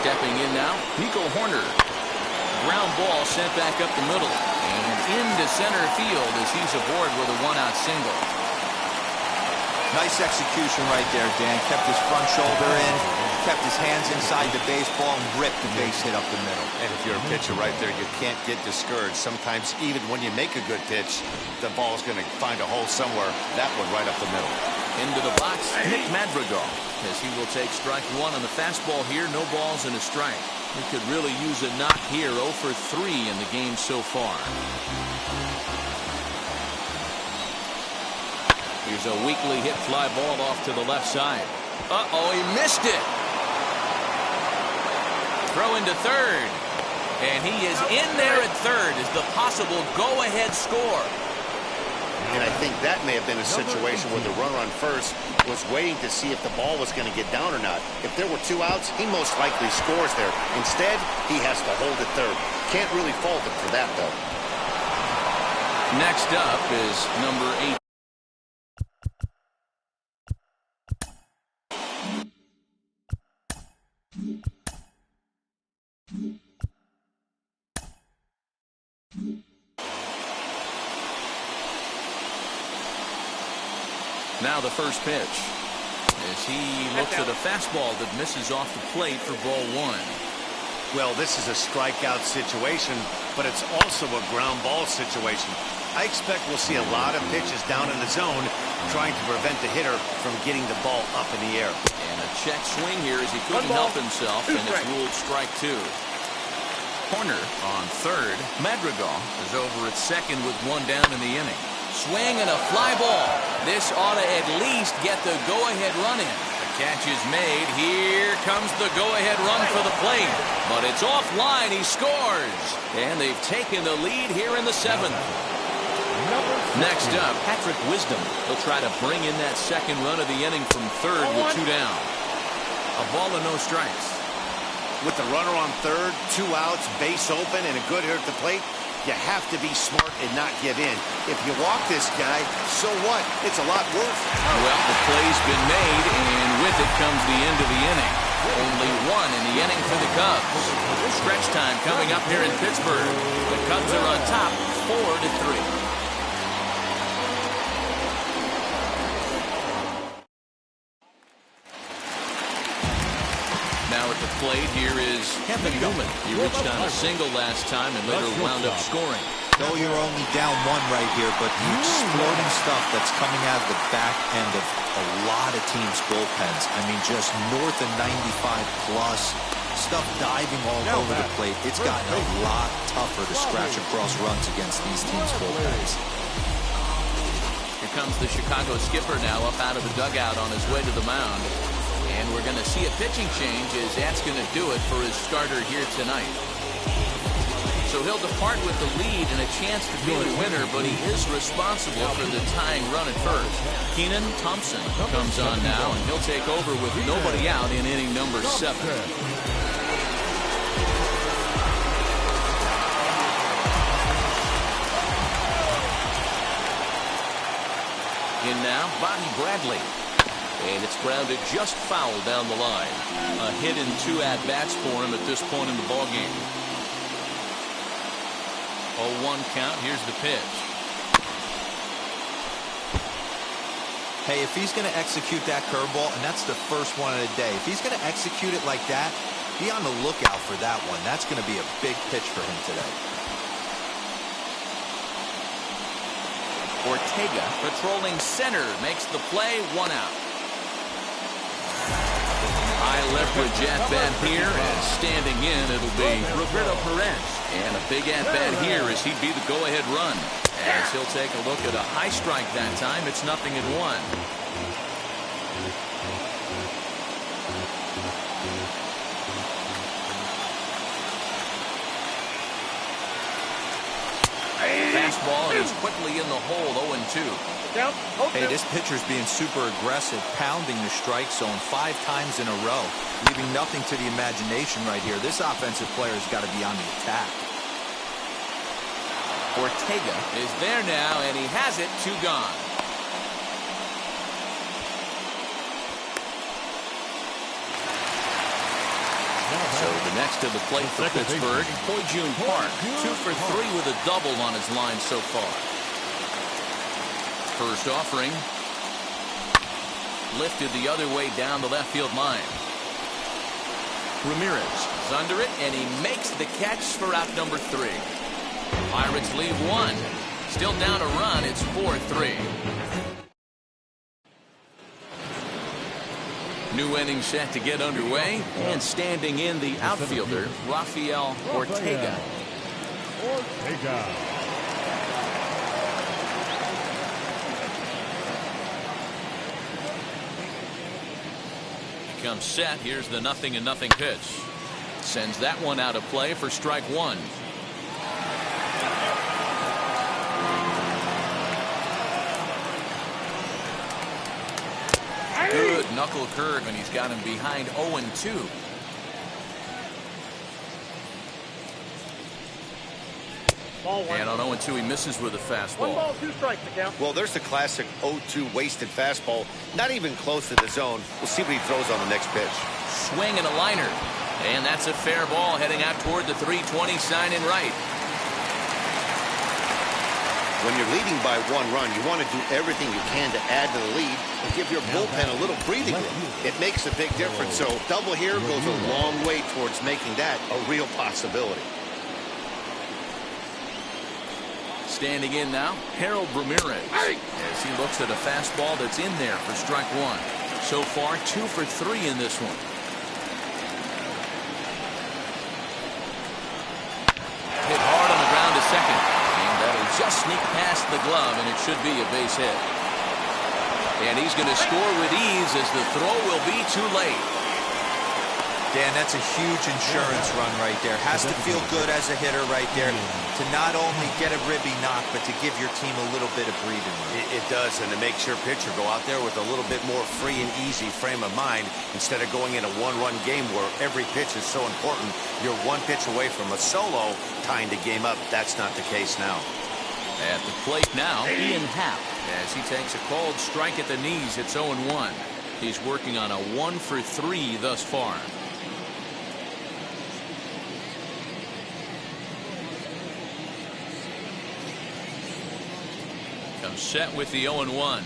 Stepping in now, Nico Horner. Ground ball sent back up the middle. And into center field as he's aboard with a 1-out single. Nice execution right there, Dan. Kept his front shoulder in, kept his hands inside the baseball, and ripped the base hit up the middle. And if you're a pitcher right there, you can't get discouraged. Sometimes even when you make a good pitch, the ball's going to find a hole somewhere. That one right up the middle. Into the box, Nick Madrigal, as he will take strike 1 on the fastball here. No balls and a strike. He could really use a knock here. 0 for 3 in the game so far. Here's a weakly hit fly ball off to the left side. Uh-oh, he missed it. Throw into 3rd. And he is in there at 3rd as the possible go-ahead score. And I think that may have been a situation where the runner on first was waiting to see if the ball was going to get down or not. If there were 2 outs, he most likely scores there. Instead, he has to hold at 3rd. Can't really fault him for that, though. Next up is number 8. Now the first pitch. as he looks at a fastball that misses off the plate for ball 1. Well, this is a strikeout situation, but it's also a ground ball situation. I expect we'll see a lot of pitches down in the zone trying to prevent the hitter from getting the ball up in the air. And a check swing here as he couldn't help himself, and it's ruled strike 2. Corner on third. Madrigal is over at second with 1 down in the inning. Swing and a fly ball. This ought to at least get the go-ahead run in. The catch is made. Here comes the go-ahead run for the plate. But it's offline. He scores. And they've taken the lead here in the 7th. Next up, Patrick Wisdom. He'll try to bring in that second run of the inning from third with 2 down. A ball and no strikes. With the runner on third, 2 outs, base open, and a good hitter at the plate, you have to be smart and not give in. If you walk this guy, so what? It's a lot worse. Well, the play's been made, and with it comes the end of the inning. Only 1 in the inning for the Cubs. Stretch time coming up here in Pittsburgh. The Cubs are on top, 4-3. Now at the plate, here is Kevin Newman. He reached on a single last time and later wound up scoring. Though you're only down 1 right here, but the exploding stuff that's coming out of the back end of a lot of teams' bullpens. I mean, just north of 95 plus. Stuff diving all over the plate. It's gotten a lot tougher to scratch across runs against these teams' bullpens. Here comes the Chicago skipper now up out of the dugout on his way to the mound. And we're going to see a pitching change as that's going to do it for his starter here tonight. So he'll depart with the lead and a chance to be the winner, but he is responsible for the tying run at first. Keenan Thompson comes on now, and he'll take over with nobody out in inning number 7. In now, Bobby Bradley. And it's grounded just foul down the line. A hit in 2 at-bats for him at this point in the ballgame. 0-1 count. Here's the pitch. Hey, if he's going to execute that curveball, and that's the first one of the day, if he's going to execute it like that, be on the lookout for that one. That's going to be a big pitch for him today. Ortega patrolling center makes the play, 1 out. High leverage at-bat here, and standing in, it'll be Roberto Perez. And a big at-bat here as he'd be the go-ahead run. As he'll take a look at a high strike that time, it's 0-1. Fastball is quickly in the hole, 0-2. Hey, this pitcher's being super aggressive, pounding the strike zone 5 times in a row, leaving nothing to the imagination right here. This offensive player's got to be on the attack. Ortega is there now, and he has it, 2 gone. So the next to the plate for Pittsburgh, Ho-Jun Park, 2 for 3 with a double on his line so far. First offering lifted the other way down the left field line. Ramirez is under it, and he makes the catch for out number 3. Pirates leave 1. Still down a run. It's 4-3. New inning set to get underway, and standing in the outfielder, Rafael Ortega. Comes set. Here's the 0-0 pitch. Sends that one out of play for strike 1. Good knuckle curve, and he's got him behind 0-2. And on 0-2, he misses with a fastball. 1 ball, 2 strikes to count. Well, there's the classic 0-2 wasted fastball. Not even close to the zone. We'll see what he throws on the next pitch. Swing and a liner. And that's a fair ball heading out toward the 320 sign in right. When you're leading by 1 run, you want to do everything you can to add to the lead and give your bullpen a little breathing room. It makes a big difference. So double here goes a long way towards making that a real possibility. Standing in now, Harold Ramirez, as he looks at a fastball that's in there for strike 1. So far, 2 for 3 in this one. Hit hard on the ground to second. And that'll just sneak past the glove, and it should be a base hit. And he's going to score with ease as the throw will be too late. Dan, that's a huge insurance run right there. Has to feel good as a hitter right there to not only get a ribby knock, but to give your team a little bit of breathing room. It does, and it makes your pitcher go out there with a little bit more free and easy frame of mind instead of going in a one-run game where every pitch is so important. You're 1 pitch away from a solo tying the game up. That's not the case now. At the plate now, Ian Happ, as he takes a called strike at the knees. It's 0-1. He's working on a 1 for 3 thus far. Comes set with the 0-1.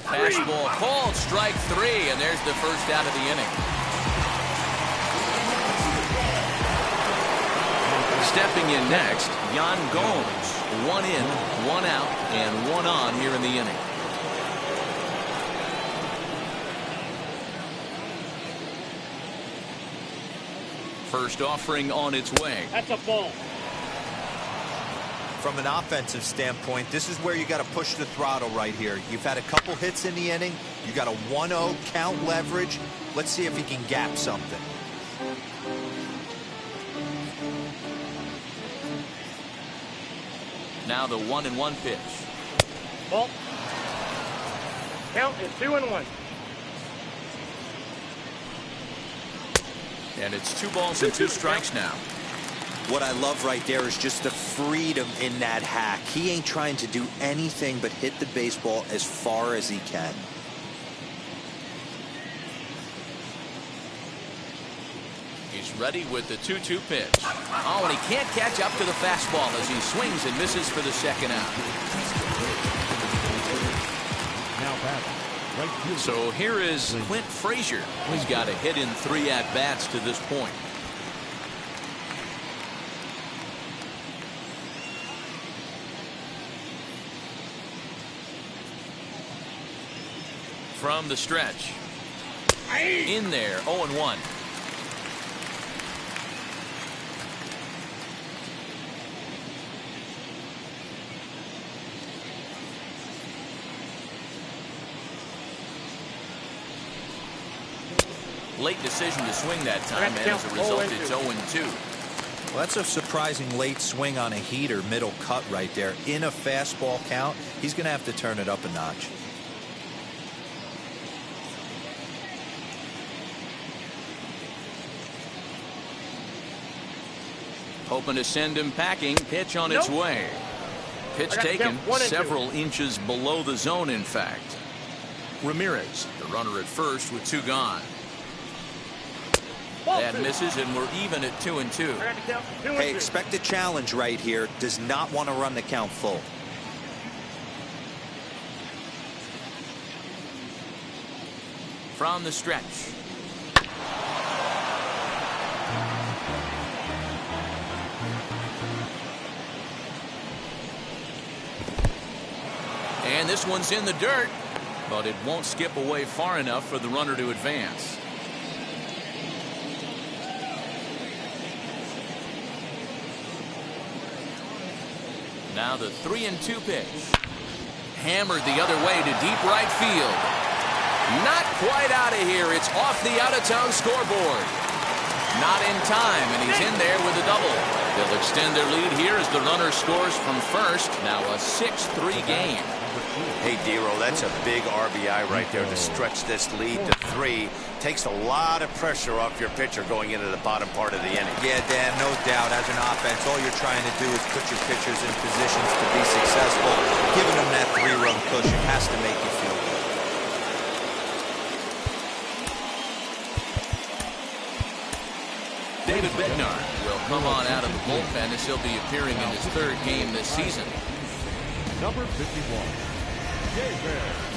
Fastball called, strike 3, and there's the first out of the inning. Stepping in next, Yan Gomes. 1 in, 1 out, and 1 on here in the inning. First offering on its way. That's a ball. From an offensive standpoint, this is where you got to push the throttle right here. You've had a couple hits in the inning. You got a 1-0 count leverage. Let's see if he can gap something. Now the 1-1 pitch. Ball. Count is 2-1. And it's 2 balls and 2 strikes now. What I love right there is just the freedom in that hack. He ain't trying to do anything but hit the baseball as far as he can. He's ready with the 2-2 pitch. Oh, and he can't catch up to the fastball as he swings and misses for the second out. Now batting, right fielder. So here is Clint Frazier. He's got a hit in 3 at-bats to this point. From the stretch. In there, 0-1. Late decision to swing that time, and as a result, it's 0-2. Well, that's a surprising late swing on a heater, middle cut right there. In a fastball count, he's going to have to turn it up a notch. Hoping to send him packing. Pitch on its way. Pitch taken several inches below the zone, in fact. Ramirez, the runner at first with 2 gone. That misses, and we're even at 2-2. Hey, expect a challenge right here. Does not want to run the count full. From the stretch. And this one's in the dirt, but it won't skip away far enough for the runner to advance. Now the 3-2 pitch. Hammered the other way to deep right field. Not quite out of here. It's off the out-of-town scoreboard. Not in time, and he's in there with a double. They'll extend their lead here as the runner scores from first. Now a 6-3 game. number 2. Hey, Dero, that's a big RBI right there to stretch this lead to 3. Takes a lot of pressure off your pitcher going into the bottom part of the inning. Yeah, Dan, no doubt. As an offense, all you're trying to do is put your pitchers in positions to be successful. Giving them that 3-run cushion has to make you feel good. David Bednar will come on out of the bullpen as he'll be appearing in his 3rd game this season. Number 51, David Bednar.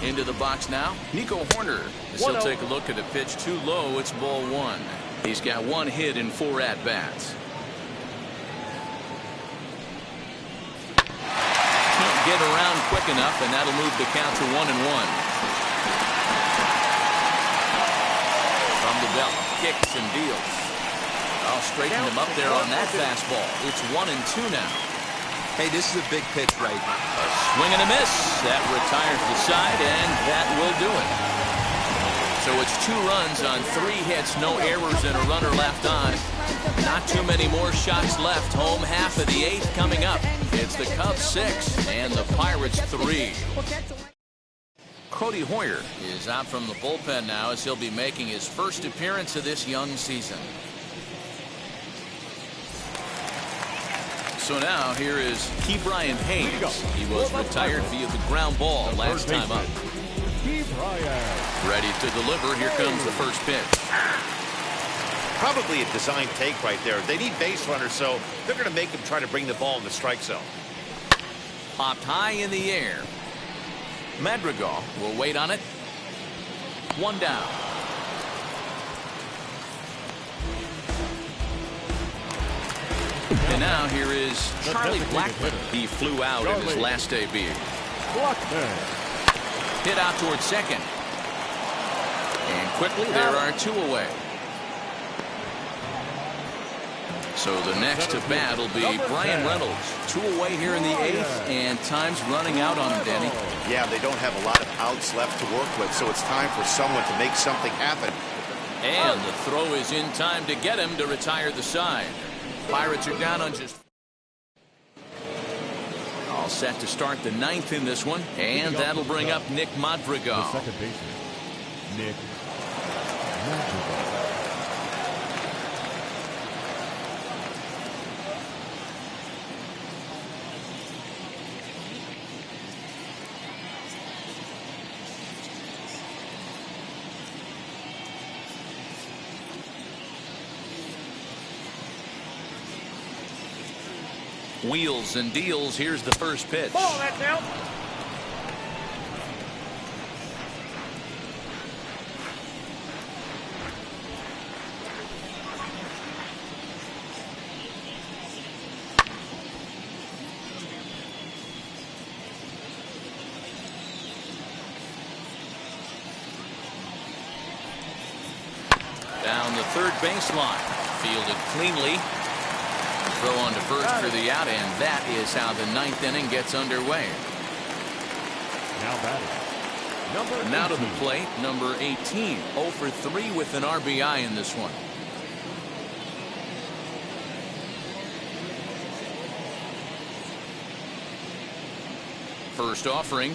Into the box now, Nico Horner. He'll take a look at a pitch too low. It's ball 1. He's got 1 hit in 4 at-bats. Can't get around quick enough, and that'll move the count to 1-1. From the belt, kicks and deals. I'll straighten him up there on that fastball. It's 1-2 now. Hey, this is a big pitch right here. A swing and a miss. That retires the side, and that will do it. So it's 2 runs on 3 hits, no errors, and a runner left on. Not too many more shots left. Home half of the 8th coming up. It's the Cubs 6 and the Pirates 3. Cody Hoyer is out from the bullpen now as he'll be making his first appearance of this young season. So now here is Ke'Bryan Hayes. He was retired via the ground ball last time up. Ready to deliver. Here comes the first pitch. Probably a design take right there. They need base runners, so they're going to make him try to bring the ball in the strike zone. Popped high in the air. Madrigal will wait on it. 1 down. And now here is Charlie Blackmon. He flew out in his last debut. Hit out towards second. And quickly there are 2 away. So the next to bat will be Brian Reynolds. 2 away here in the 8th, and time's running out on him, Danny. Yeah, they don't have a lot of outs left to work with, so it's time for someone to make something happen. And the throw is in time to get him to retire the side. Pirates are down on just... All set to start the 9th in this one, and that'll bring up Nick Madrigal. The second baseman, Nick Madrigal. Wheels and deals. Here's the first pitch. Ball, that's out. Down the third baseline. Fielded cleanly. Throw on to first for the out, and that is how the 9th inning gets underway. Now to the plate, number 18. 0 for 3 with an RBI in this one. First offering.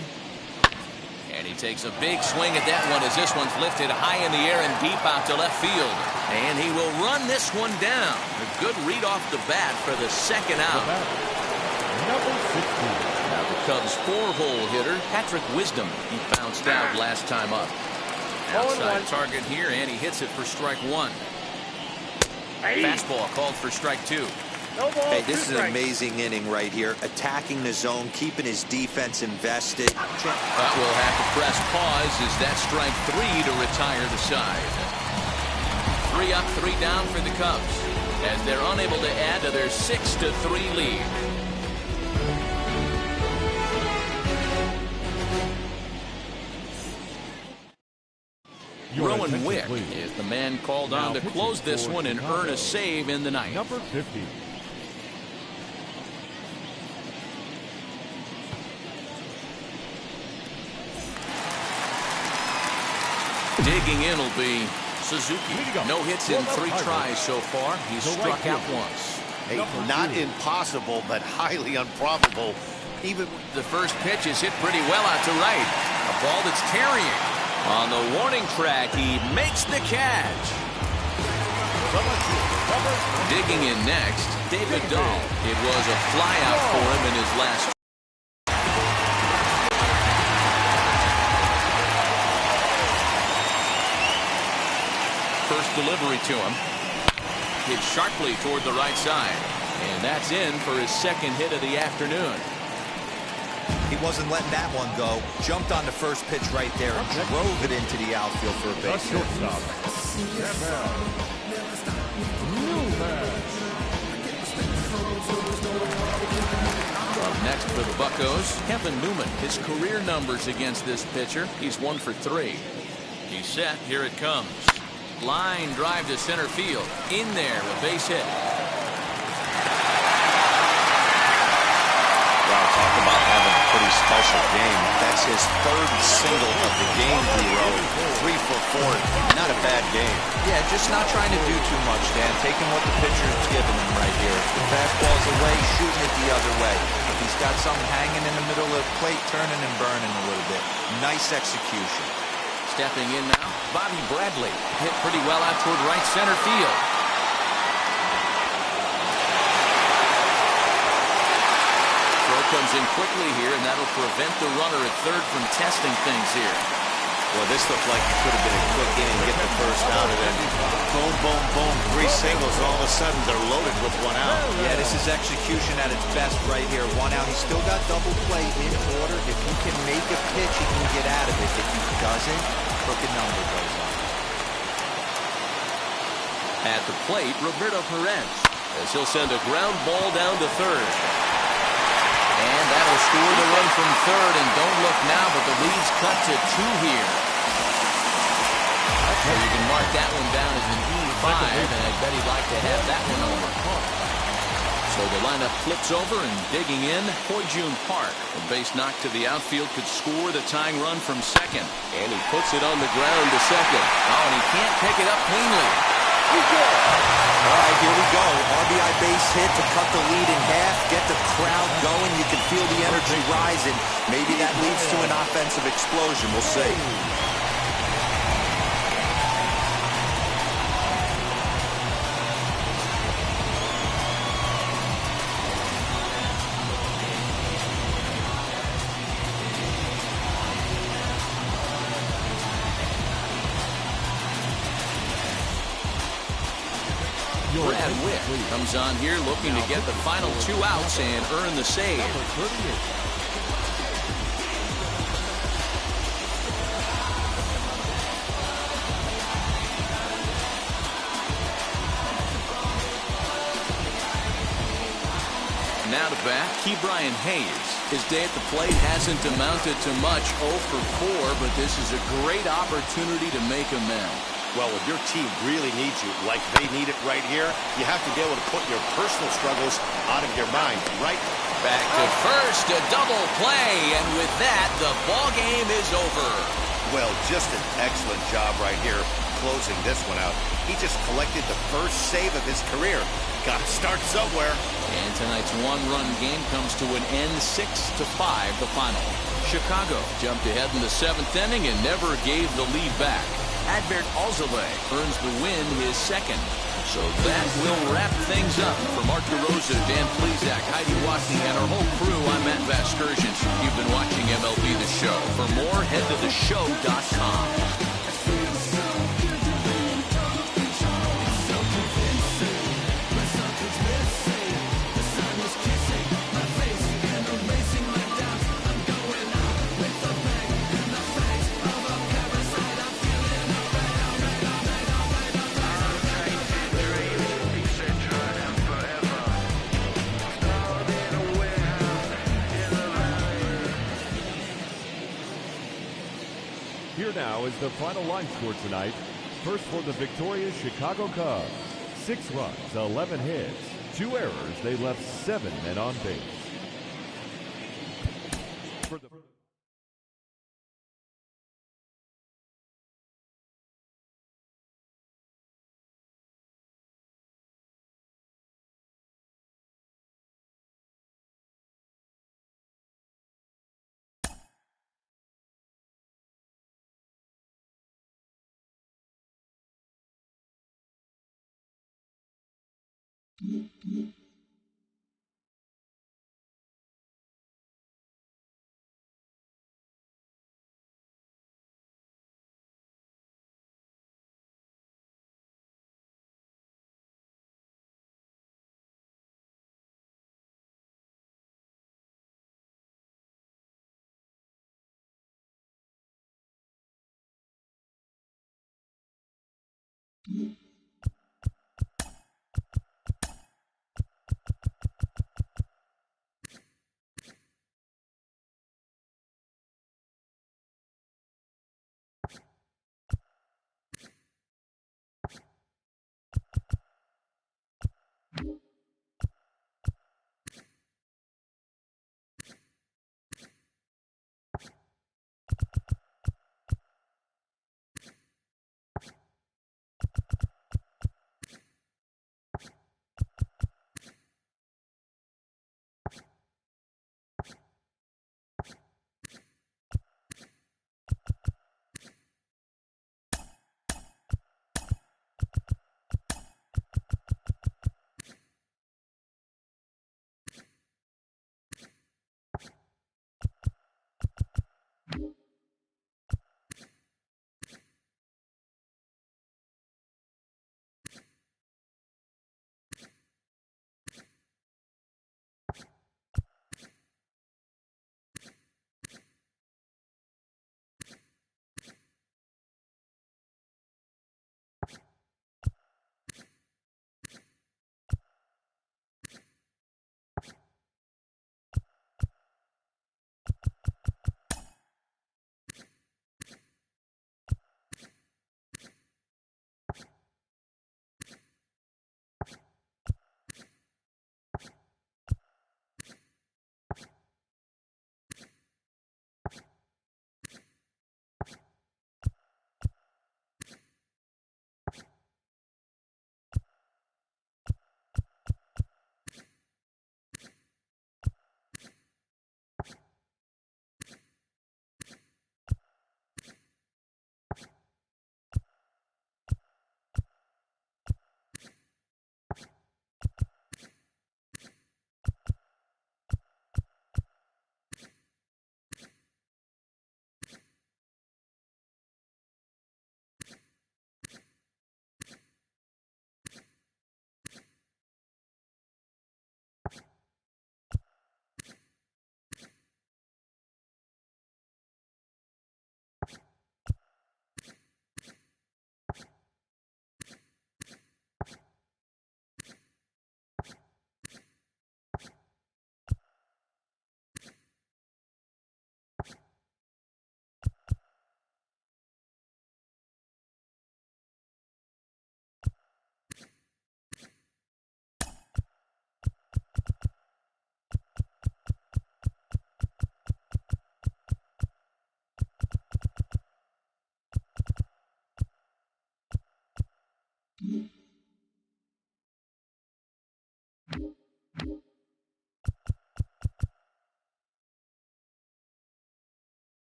And he takes a big swing at that one as this one's lifted high in the air and deep out to left field. And he will run this one down. A good read off the bat for the second out. Number 16. Now the Cubs' 4-hole hitter, Patrick Wisdom. He bounced out last time up. Outside target here, and he hits it for strike 1. Fastball called for strike 2. Hey, this is an amazing inning right here. Attacking the zone, keeping his defense invested. But we'll have to press pause as that strike 3 to retire the side. 3 up, 3 down for the Cubs as they're unable to add to their 6-3 lead. Attention, Wick please. is the man called on Now to pitching close this for one and Chicago, earn a save in the ninth. Number 50. Digging in will be Suzuki. No hits in 3 tries so far. He's struck out once. Hey, not impossible, but highly improbable. Even the first pitch is hit pretty well out to right. A ball that's carrying. On the warning track, he makes the catch. Digging in next, David Dahl. It was a flyout for him in his last. First delivery to him. Hit sharply toward the right side. And that's in for his second hit of the afternoon. He wasn't letting that one go. Jumped on the first pitch right there and drove it into the outfield for a base hit. Up next for the Buccos, Kevin Newman. His career numbers against this pitcher. He's 1 for 3. He's set. Here it comes. Line drive to center field. In there, a base hit. Wow, talk about having a pretty special game. That's his 3rd single of the game, Hero. 3 for 4. Not a bad game. Yeah, just not trying to do too much, Dan. Taking what the pitcher's giving him right here. If the fastball's away, shooting it the other way. If he's got something hanging in the middle of the plate, turning and burning a little bit. Nice execution. Stepping in now, Bobby Bradley. Hit pretty well out toward right center field. Throw comes in quickly here, and that'll prevent the runner at third from testing things here. Well, this looked like it could have been a quick inning, get the first out of it. Boom, boom, boom, 3 singles, and all of a sudden they're loaded with 1 out. Yeah, this is execution at its best right here. 1 out. He's still got double play in order. If he can make a pitch, he can get out of it. If he doesn't, crooked number goes on. At the plate, Roberto Perez, as he'll send a ground ball down to third. And that'll score the run from third, and don't look now, but the lead's cut to 2 here. So you can mark that one down as an E5, and I bet he'd like to have that one over. So the lineup flips over, and digging in, Hoijun Park. A base knock to the outfield could score the tying run from second. And he puts it on the ground to second. Oh, and he can't pick it up cleanly. All right, here we go. RBI base hit to cut the lead in half, get the crowd going. You can feel the energy rising. Maybe that leads to an offensive explosion. We'll see. Brad Witt comes on here looking to get the final 2 outs and earn the save. Now to bat, Ke'Bryan Hayes. His day at the plate hasn't amounted to much, 0 for 4, but this is a great opportunity to make amends. Well, if your team really needs you, like they need it right here, you have to be able to put your personal struggles out of your mind, right? Back to first, a double play, and with that, the ball game is over. Well, just an excellent job right here closing this one out. He just collected the first save of his career. Got to start somewhere. And tonight's 1-run game comes to an end, 6-5 the final. Chicago jumped ahead in the 7th inning and never gave the lead back. Adbert Alzolay earns the win, his second. So that will wrap things up. For Mark DeRosa, Dan Plesac, Heidi Watney, and our whole crew, I'm Matt Vasgersian. You've been watching MLB The Show. For more, head to theshow.com. Here now is the final line score tonight. First for the victorious Chicago Cubs. 6 runs, 11 hits, 2 errors. They left 7 men on base. For the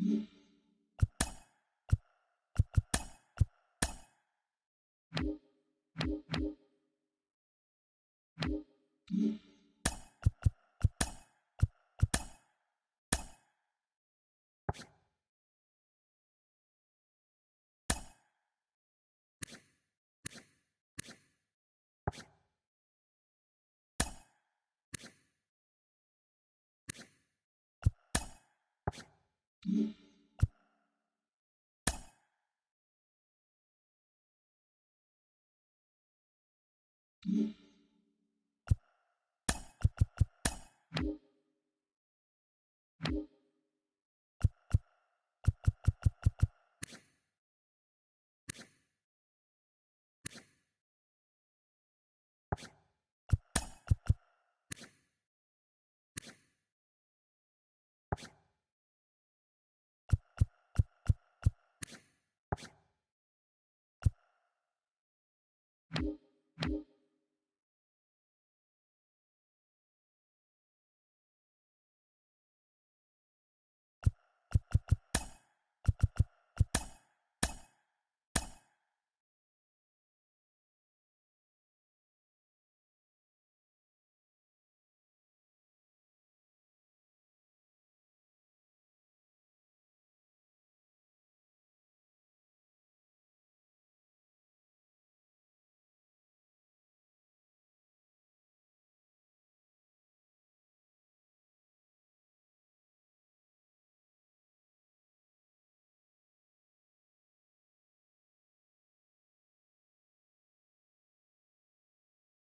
Mm-hmm.